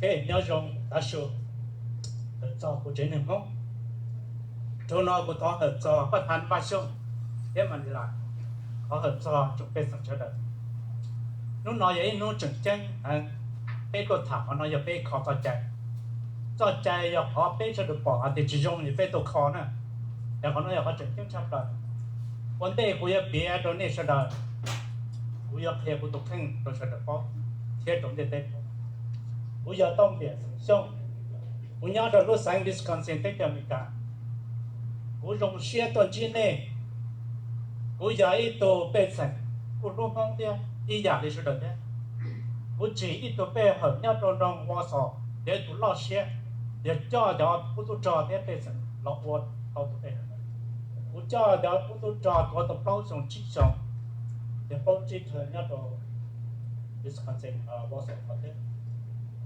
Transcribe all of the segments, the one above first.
cái nhớ rằng đã sửa cho của trên nền móng cho nó của to hợp cho bất thành ba sông thế mà đi lại có hợp cho chúng bên sản xuất được nó nói vậy nó chừng chân cái con thảo nó giờ bé khó cho chạy giờ họ bé cho được bỏ thì chỉ dùng thì bé tổ khó nèแต่เขาเนี่ยเขาจะเข้มชับเลยวันเด็กกูจะเบียร์ตัวนี้เสด็จกูจะเพียกูตกแข่งตัวเสด็จเพราะเทียบตรงเด็ดกูจะต้องเบียร์ช่องกูอยากจะรู้สังวิสคอนซินที่อเมริกากูลงเชียร์ตัวจีนเนี่ยกูอยากอีตัวเป็นสังกูรู้มั้งเดียวอีอยากที่สุดเลยกูจีอีตัวเป็นเหรอเนี่ยตัวรองวอสอเดี๋ยวกูรอเชียร์เดี๋ยวจ่อเดี๋ยวกูตัวจ่อเนี่ยเป็นสังรอวอเอาตัวเป็นกูจ่อเดี๋ยวกูตัวจ่อกูตัวเป้าส่งชิส่งเดี๋ยวเป้าจีเธอเนี่ยตัววิสคอนซินวอสอเขาเนี่ย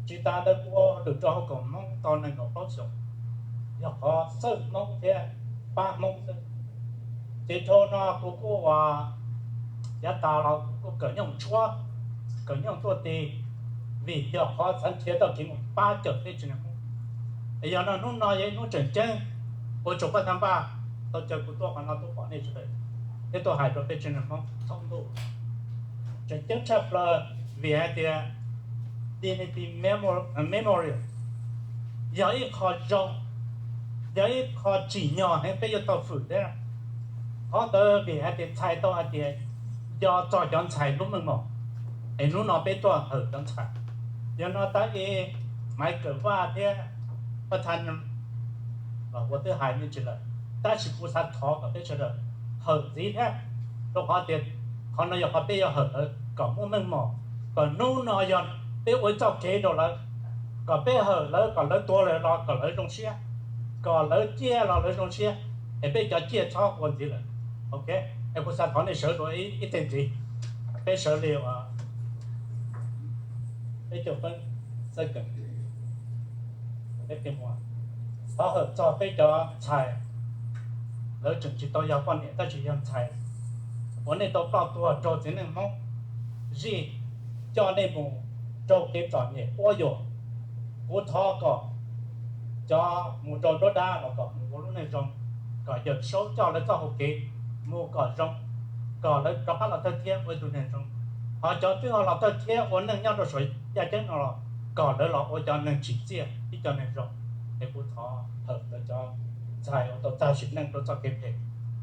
จีตาเด็กกูตัวจ่อเขาของน้องตอนนั้นเขาเป้าส่งอยากขอซื้อน้องเนี่ยป้ามองซื้อจีโทน่ะกูว่าอยากตาเรากูเกิดยังชั่วเกิดยังตัวตีvì giờ họ sản xuất được chỉ 3 cái chuyện này giờ nó nói vậy nó chỉnh chân tôi chụp cái tham ba tôi chờ của tôi còn nó tôi bỏ này rồi thế tôi hài được cái chuyện này không thông đủ chỉnh chân chấp là vì hai tiền identity memory giờ ít khó rong giờ ít khó chỉ nhỏ hay bây giờ tao phử đấy họ tới vì hai tiền xài tôi hai tiền giờ cho chọn xài lúc mình mỏไอ้นู้นนอเป็นตัวเหอะต้องใช้เดี๋ยวนอตั้งเอหมายเกิดว่าเนี่ยประธานว่าตัวหายนี่จุดเลยแต่สิผู้สัตว์ทอกับเป็นจุดเลยเหอะสิแท้ตัวเขาเดียดเขานอยเขาเป็นเหอะก็มุ่งมั่นหมอก็นู้นนอยอนเป็นไว้เจ้าเกดเลยก็เป็นเหอะเลยก็เลยตัวเลยรอก็เลยตรงเชี่ยก็เลยเจี๊ยเราเลยตรงเชี่ยไอ้เป็นจะเจี๊ยชอบคนสิเลยโอเคไอ้ผู้สัตว์เขาในเสือตัวอีเต็มสิเป็นเสือเร็วbây giờ phân sơ cần cái tiền hoa họ hợp cho bây giờ xài lỡ chừng chỉ tôi giao quan niệm ta chỉ làm xài vấn đề tôi bảo tôi cho chính là mong gì cho nên một cho cái chọn nhẹ bao giờ cú thọ có cho một trò đốt đá nó có một lúc này rong có giờ số cho nó cho một cái mua có rong có lấy cho các là thân thiết với tụi này rong họ cho tôi họ là thân thiết ổn định nhau rồi gia chân nó còn đỡ lọ cho nên chỉ chia đi cho nên rồi để phụ thọ hợp để cho xài ô tô tao xịn năng cho kịp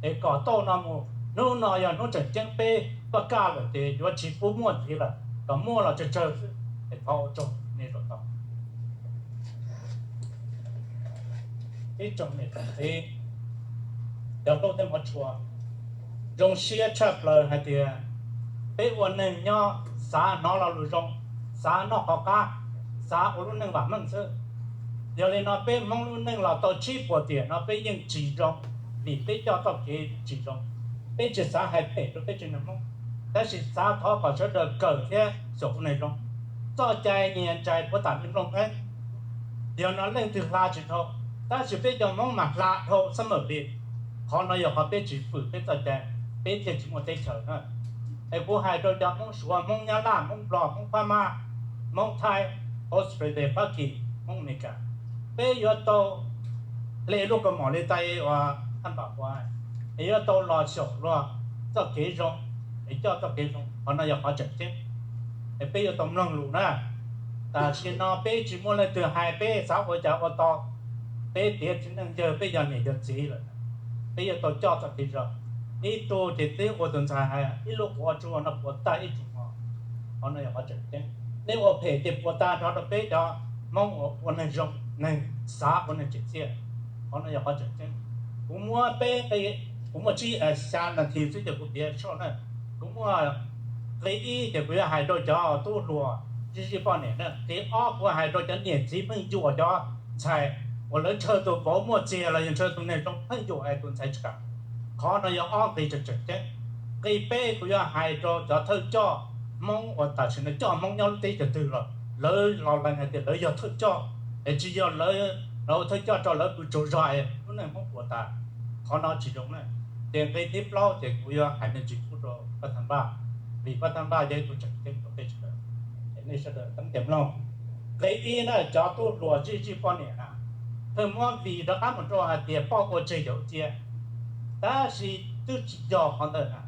để có tô nó mua nó giờ nó chỉnh chân pe và cao rồi thì nó chỉ phụ mua thì là có mua là chờ để thọ trồng nên rồi tao cái trồng này thì đầu tôi thêm một chùa dùng xe chập lời hay thì cái vấn đề nhỏ xã nó là lùi rong xã nó khó cá xã ở lúc nâng vào măng sơ giờ này nó bé mong lúc nâng là tao chi bỏ tiền nó bé nhưng chỉ rong vì bé cho tao cái chỉ rong bé chỉ xã hay bé rồi bé chỉ nằm mongแต่สิษาทอก็จะเดินเกิดแค่สกในรงต่อใจเนียนใจพอตัดเป็นรงเองเดี๋ยวนั้นเรื่องถึงลาจิตโตแต่สิเป็นจะมองหมักลาโทเสมอดีขอหน่อยเขาเป็นจีฝืนเป็นต่อใจเป็นเทียนจิตมันเตเฉยนะไอ้ผู้หายโดยจะมองสวนมองยาล่ามองปลอกมองพม่ามองไทยออสเตรเลียปากีมองอเมริกาเป็นยอดโตเลี้ยลูกกับหมอเลยใจว่าท่านบอกว่าไอ้ยอดโตรอฉกรอเจ้าเกจงไอ้เจ้าเกจงเขาหน่อยเขาจัดเจ้ไอ้เป็นยอดตมลงหลูนะแต่ชินนอเป็นจิมเลยตัวหายเป็นสาวหัวใจว่าโตเป็นเดียดจินนั่งเจอเป็นยอดเนี่ยเดือดจีเลยเป็นยอดโตเจ้าเกจงอีตัวเด็ดเตี้ยว่าตัวชายหายอีลูกหัวจัวนับปวดตาอีจุ๋มเขาหน่อยเขาจัดเจ้นี่ว่าเพจเจ็บปวดตาเขาต้องเป็นจะมองวันนั้นจงนั่งสาวันนั้นจิตเสียเขาหน่อยเขาจัดเจ้ผมว่าเป็นผมว่าชี้ชานาทีที่จะกูเดียชอบนั่นผมว่าเลยอีจะกูหายโดยจะตู้รัวที่ป้อนเนี่ยนะที่อ้อกูหายโดยจะเนี่ยที่เพิ่งอยู่จะใช่วันนั้นเชิญตัวผมมัวเจียอะไรยังเชิญตรงนี้ต้องเพิ่งอยู่ไอ้ตัวใช้กันเขาหน่อยอ้อตีจะจัดเจ้cái bé của gia hài cho thơ cho mong ở tại sao cho mong nhau tí từ rồi lỡ lo là ngày thì lỡ giờ thơ cho để chỉ giờ lỡ thơ cho lỡ cứ trôi rồi nó này mong của ta họ nói chỉ đúng này tiền cái tiếp lo thì của gia hài nên chỉ của rồi bắt thằng ba vì bắt thằng ba dây tôi chẳng tiền của cái chuyện này sẽ được tấm tiền lo cái ý nó cho tôi lúa chỉ bao nhiêu à thôi mua vì đó ăn một chỗ hạt tiền bao nhiêu chơi dấu chia ta chỉ tôi chỉ cho con thôi à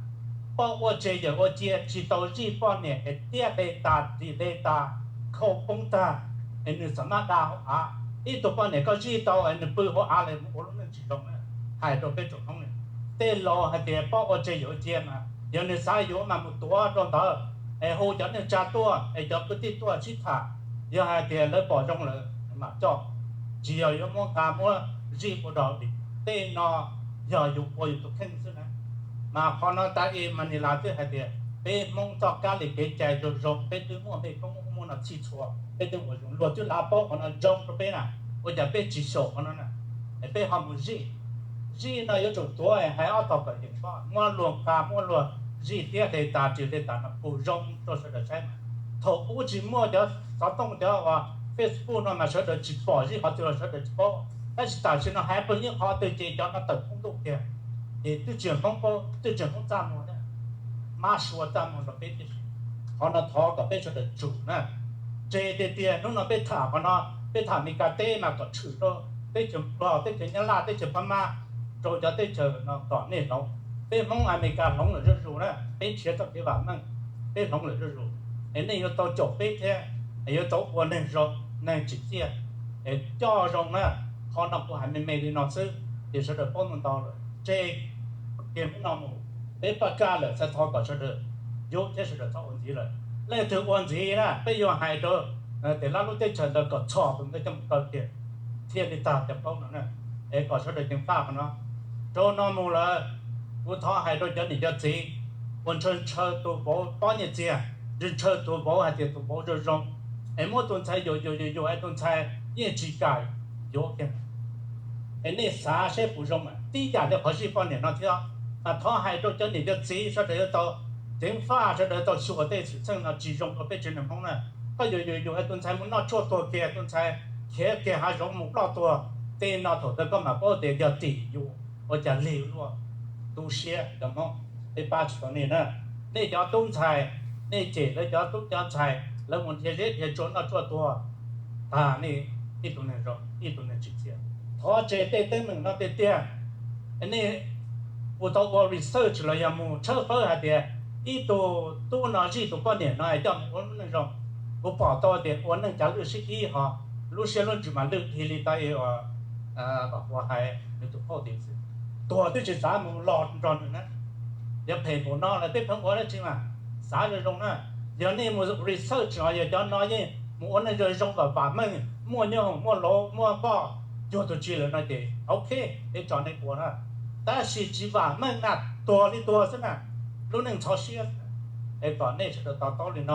bao nhiêu chơi dấu chia chỉ đầu chỉ bao nhiêu cái tiền để ta thì để ta khâu công ta anh什么道啊一多半年个知道anh背后啊来我拢能知道呢还都被做通呢แต่รอให้เดี๋ยว包我这有钱嘛有你啥有嘛不多中到ไอ้โหจะเนี่ยจ่าตัวไอ้จะปฏิตัวชิดายังให้เดี๋ยวเลยบ่จงเลยมาจอก只要有么干么日不到的แต่นอ要有我有ตัวแข็งซึ่งนะมาพอนอตาเอมันนี่ลาที่ให้เดี๋ยวเป็นมงจอกกาลิเกใจจจเป็นตัวมั่วเป็นของมั่วน่ะชี้ชัวเป็นตัวหัวจงรวดจุลาป้อของน่ะจงก็เป็นน่ะ我จะเป็นจิโซของนั่นน่ะไอ้เป็นหามุจีจีน่ะ有种多哎还要到个地方我落家我落จีเตี้ยเตตาจิเตตาน่ะผู้จงตัว是的ใช่มั้ย头不只摸掉啥动掉啊 Facebook 那么说的直播日好多说的直播但是但是呢还不一好对这叫那等空洞的也对卷风波对卷风占么的马说占么的被的เขาน่ะทอกับ被说的主呢这的的นู่นน่ะ被ถามเขาน่ะ被ถามมีกาเต้มาก็ถือโตได้จะรอได้จะยะลาได้จะพม่าโจจะได้เจอเนาะก่อนนี่เนาะเป็นมองอเมริกาหลงหรือจะรู้นะเป็นเชื้อจากที่ว่ามันเป็นหลงหรือจะรู้ไอ้นี่有到จบเป็นแท้ไอ้有到วันนึงรอนั่งจิตเสียไอ้จ่อรงนะเขานำผู้หายไม่ได้นอนซื้อเดี๋ยวจะได้ป้อนมันต่อเลยเจ๊เกมนำเป็นปากกาเลยจะทอก็จะได้ยกจะได้ทอวันทีเลยแล้วถึงวันทีนะไปอยู่หายตัวแต่ละลูกได้เชิญก็ชอบมันก็จะก็เกี่ยเทียนตาจะป้องนั่นนะไอ้ก็จะได้จึงฟ้ากันเนาะโจนอมูเลยกูท้อหายตัวจะหนีจะจีวันเชิญเชิญตัวโบป้อนเนี่ยเจีย日车多包还得多包着用，哎，么东菜有，哎东菜也几改有的，哎那啥些不用嘛，低价的好些帮人那条，啊，他还都叫你就直说的到电话说的到说的是真那几种个被真人碰了，他有哎东菜么那做多给东菜，给还用么老多，对那头的干嘛包的叫底有，我讲流落，都些的么，哎把这呢呢，那叫东菜。นี่เจแล้วจะตุ๊กจะใช้แล้วมันเทเล็ดเทจนเอาตัวนี่อีตัวนึงรออีตัวนึงจิตเสียพอเจเต้หนึ่งเราเตี้ยอันนี้อุตวรีเสิร์ชเลยยังมูเชื่อเพื่อหาเดียอีตัวน่าจีตัวก้อนเนี่ยน้อยจังวันนึงรอกูปอตัวเดียวันนึงจะรู้สิที่ฮะรู้เชื่อรู้จุดมาลึกที่ลิตาเอบอกว่าให้ในตัวพ่อเดียตัวที่จะสามมูหลอดรอนนะอย่าเพลงหัวนอกเลยเต้นทั้งหัวแล้วจริงมั้ย啥这种呢？有那么 research 啊，也叫那人，我那就用个把门，莫用莫老莫高，就都去了那的，OK，也找那过了。但是几把门那多的多是呢，都能超些，哎，搞那是到道理呢，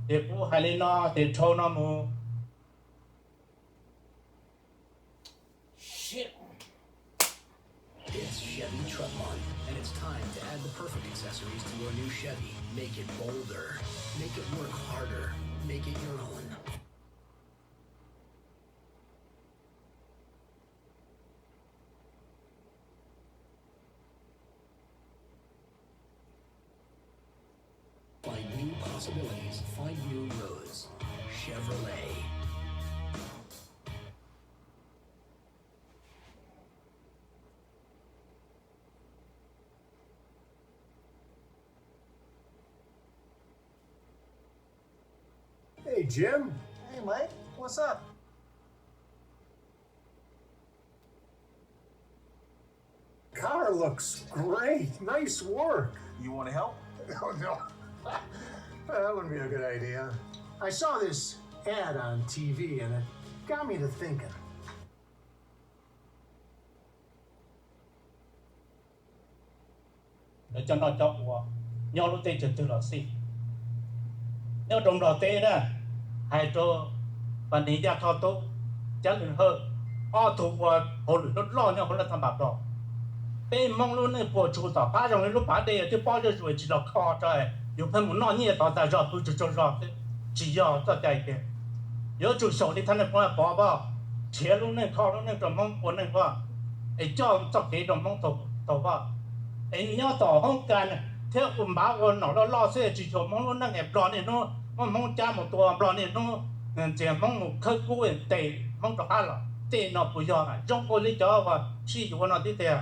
得不还得呢，得抽那么。Shit. It's Chevy Truck Month, and it's time to add the perfect accessories to your new Chevy. Make it bolder, make it work harder, make it your own. Find new possibilities, find new roads. Chevrolet. Hey, Jim. Hey, Mike, what's up? Car looks great. Nice work. You want to help? Oh, no. That wouldn't be a good idea. I saw this ad on TV and it got me to thinking. Để cho nó cho của nhau lúc tê từ là gì nếu trong đó tê đó hay cho và ní ra thọ tốt chắc là hơn thủ của hồi nó lo nhau hồi là thằng bạc đó bên mong luôn này bộ chủ tỏ ba trong lúc ba đây thì bao giờ rồi chỉ là kho trời nhiều phần muốn nói như tao ta rõ tôi cho rõ chỉ do cho chạy kìa nhớ chủ sổ thì thằng này bỏ bao chế luôn này kho luôn này trong mong muốn này qua ấy cho cái trong mong tổ vào ấy nhớ tỏ không cần theo báo nó lo xe chỉ cho mong luôn năng ép đòn này nó mong cha mộtตัวđòn này nó 这蒙客户人对蒙着哈了，对那不要啊，中国的叫话是用那的的，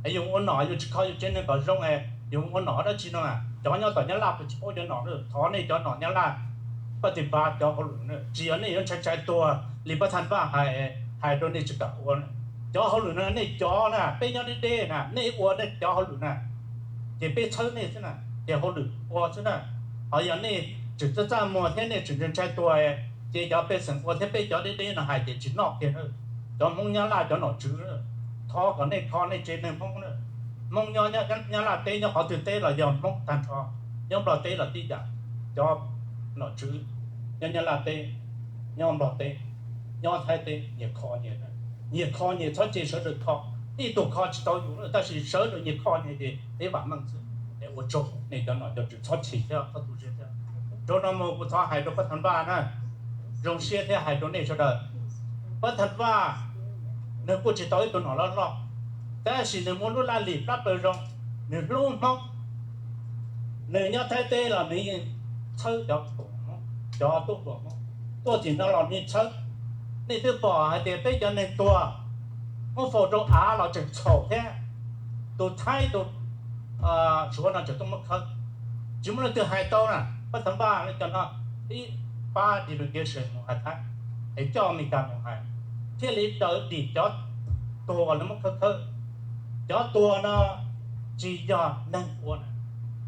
哎用我拿有只靠有真的个用哎，用我拿的只能啊，叫人到人拉不起，我就拿了，他那叫拿人拉，ปฏิบัติ叫เขาหลุดเนี่ยจีนนี่ยังใช้ตัวลิบทันว่าหายตัวนี้จะกับอ้วนจอเขาหลุดนะนี่จอน่ะเป็นยังได้น่ะนี่อ้วนนี่จอเขาหลุดน่ะจะเป็นเชิงนี่ใช่ไหมเดี๋ยวเขาหลุดอ้วนใช่ไหมเอาอย่างนี้จุดจะจ้างมัวเท่านี้จุดจะใช้ตัวจะจะเป็นสังอ้วนที่เป็นจอได้น่ะหายจะจีนนอกเท่านั้นจอมงยังลาจอหนอจื้อท้อก่อนนี่ท้อนี่เจนนี่มงเนี่ยมงยังลาเต้ยังเขาตื่นเต้นหรอยอมมงทันท้อยอมรอเต้หรอที่จะจอหนอจื้อnhân là tê nhau đỏ tê nhau thay tê nhiệt kho nhiệt thoát chỉ sở được kho đi tụ kho chỉ tao dùng ta chỉ sở được nhiệt kho nhiệt thì để bạn mang sự để ô trộn này cho nó cho thoát chỉ theo thoát tụ theo cho nó một của thoát hai đôi bất thành ba nè rong xe theo hai đôi này cho đời bất thành ba nếu cô chỉ tao tụi nó lo ta chỉ nếu muốn la lì đáp bờ rong nếu luôn mong nếu nhau thay tê là mình chơi cho tôi chỉ nó làm như chết nên tôi bỏ để bây giờ nên tôi không phải trong là chỉ丑thế tôi thấy tôi số nào chỉ tôi mất hết chỉ muốn từ hai tàu nè bắt thằng ba nó cho nó đi ba đi được cái sự một hai để cho mình làm một hai thế lý tới đi cho tôi nó mất hết cho tôi nó chỉ giờ nâng quân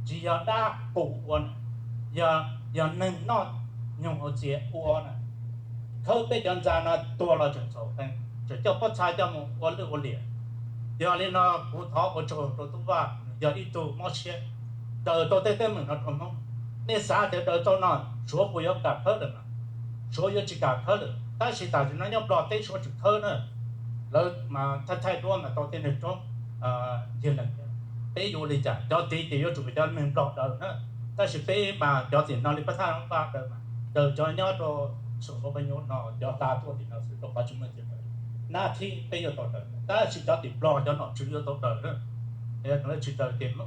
chỉ giờ đa phụ quân giờ nâng nó nhung ở chế uo nè, khâu bây giờ ra nó tua là chuẩn số thành, chỉ cho bắt sai cho một uo lưỡi uo lìa, giờ lên nó phụ thọ ở chỗ rồi tôi va, giờ đi tù mót xe, đời tôi thấy mình nó còn không, nên xã thì đời tôi nó số phụ yếu cả hết rồi mà, số yếu chỉ cả hết rồi, ta chỉ tạo cho nó nhóc đọt tới số chỉ hết nữa, rồi mà thay đua mà tôi tên là trong thiên lần, tế vô đi chả, cho tí vô chuẩn bị cho mình đọt đời nữa, ta chỉ tế mà cho tiền nó đi bắt thang nó va đời mà. Từ cho nhớ cho số bao nhiêu nó cho ta thôi thì nó sẽ được bao nhiêu tiền đấy. Na thì bây giờ tốt rồi, ta chỉ cho tiền lo cho nó chỉ cho tốt rồi nữa. Thế nó chỉ cho tiền nó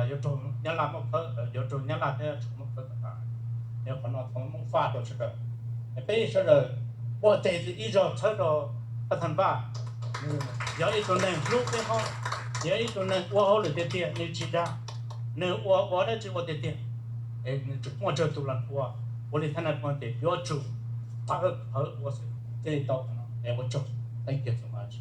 yêu trồng nhớ làm một thứ, yêu trồng nhớ làm thế trồng một thứ cả. Nếu còn nó không muốn pha được rồi. Bây giờ rồi, bộ tiền thì ít rồi thôi rồi, bắt thành ba. Giờ ít rồi này lúc thế không, giờ ít rồi này qua hồi được tiền nếu chỉ ra, nếu qua đấy chỉ qua tiền, chụp một giờ tụ lần qua. 我哋睇下我哋要做，打个好我是这一道，哎，我做，thank you so much。